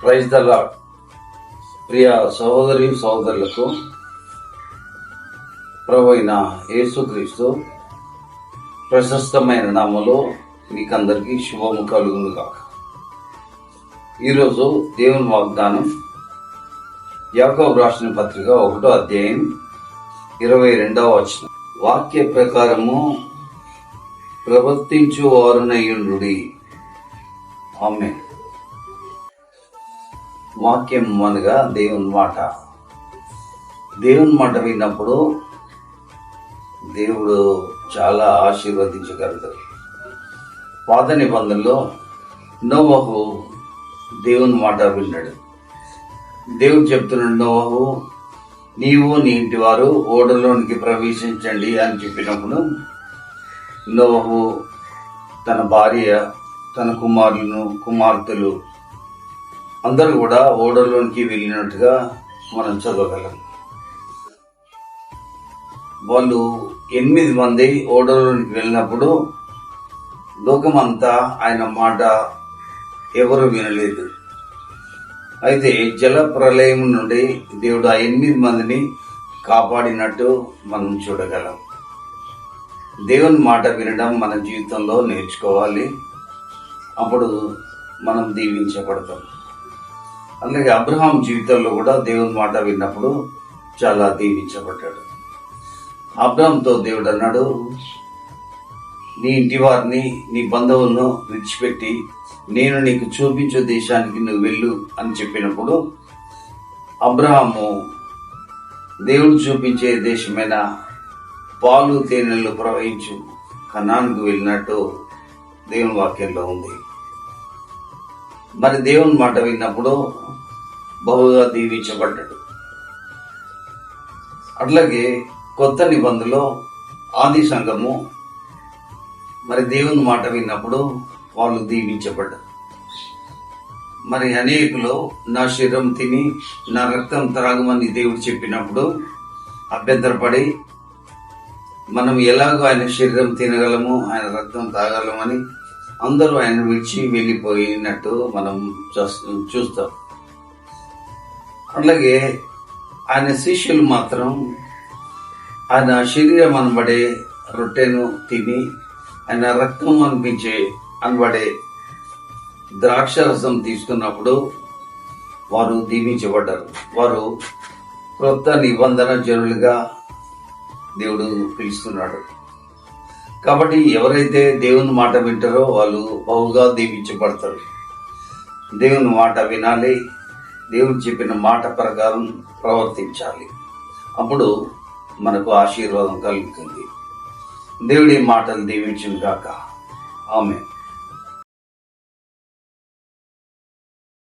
Praise the lord. ప్రియ సహోదరి సహోదరులకు ప్రభువైన యేసుక్రీస్తు ప్రశస్తమైన నామములో మీకందరికీ శుభము కలుగును గాక. ఈరోజు దేవుని వాగ్దానం యాకోబు రాసిన పత్రిక 1వ అధ్యాయం 22వ వచనం. వాక్య ప్రకారము ప్రవర్తించు వారునయుండుడి. ఆమేన్. వాక్యం అనగా దేవుని మాట. దేవుని మాట విన్నప్పుడు దేవుడు చాలా ఆశీర్వదించగలుగుతాడు. పాత నిబంధనలో నోవహు దేవుని మాట విన్నాడు. దేవుడు చెప్తున్నాడు, నోవహు నీవు నీ ఇంటి వారు ఓడలోనికి ప్రవేశించండి అని చెప్పినప్పుడు నోవహు తన భార్య, తన కుమార్తెలు అందరూ కూడా ఓడలోనికి వెళ్ళినట్టుగా మనం చదవగలం. వాళ్ళు 8 మంది ఓడలోనికి వెళ్ళినప్పుడు లోకమంతా ఆయన మాట ఎవరు వినలేదు. అయితే జల ప్రళయం నుండి దేవుడు ఆ 8 మందిని కాపాడినట్టు మనం చూడగలం. దేవుని మాట వినడం మన జీవితంలో నేర్చుకోవాలి. అప్పుడు మనం దీవించబడతాం. అలాగే అబ్రహాం జీవితంలో కూడా దేవుని మాట విన్నప్పుడు చాలా దీవించబడ్డాడు. అబ్రహాంతో దేవుడు అన్నాడు, నీ ఇంటి వారిని, నీ బంధువులను విడిచిపెట్టి నేను నీకు చూపించే దేశానికి నువ్వు వెళ్ళు అని చెప్పినప్పుడు అబ్రహాము దేవుడు చూపించే దేశమైన పాలు తేనెలు ప్రవహించు కనానుకు వెళ్ళినట్టు దేవుని వాక్యంలో ఉంది. మరి దేవుని మాట విన్నప్పుడు బహుగా దీవించబడ్డాడు. అట్లాగే కొత్త నిబంధనలో ఆది సంఘము మరి దేవుని మాట విన్నప్పుడు వాళ్ళు దీవించబడ్డారు. మరి అనేకులు నా శరీరం తిని నా రక్తం త్రాగమని దేవుడు చెప్పినప్పుడు అభ్యంతరపడి మనం ఎలాగో ఆయన శరీరం తినగలము, ఆయన రక్తం తాగలమని అందరూ ఆయన విడిచి వెళ్ళిపోయినట్టు మనం చూస్తాం. అలాగే ఆయన శిష్యులు మాత్రం ఆయన శరీరం అనబడే రొట్టెను తిని ఆయన రక్తం అనబడే ద్రాక్షరసం తీసుకున్నప్పుడు వారు దీవించబడ్డారు. వారు క్రొత్త నిబంధన జనులుగా దేవుడు పిలుస్తున్నాడు. కాబట్టి ఎవరైతే దేవుని మాట వింటారో వాళ్ళు బహుగా దీవించబడతారు. దేవుని మాట వినాలి, దేవుడు చెప్పిన మాట ప్రకారం ప్రవర్తించాలి. అప్పుడు మనకు ఆశీర్వాదం కలుగుతుంది. దేవుడి మాటలు దీవించును గాక. ఆమేన్.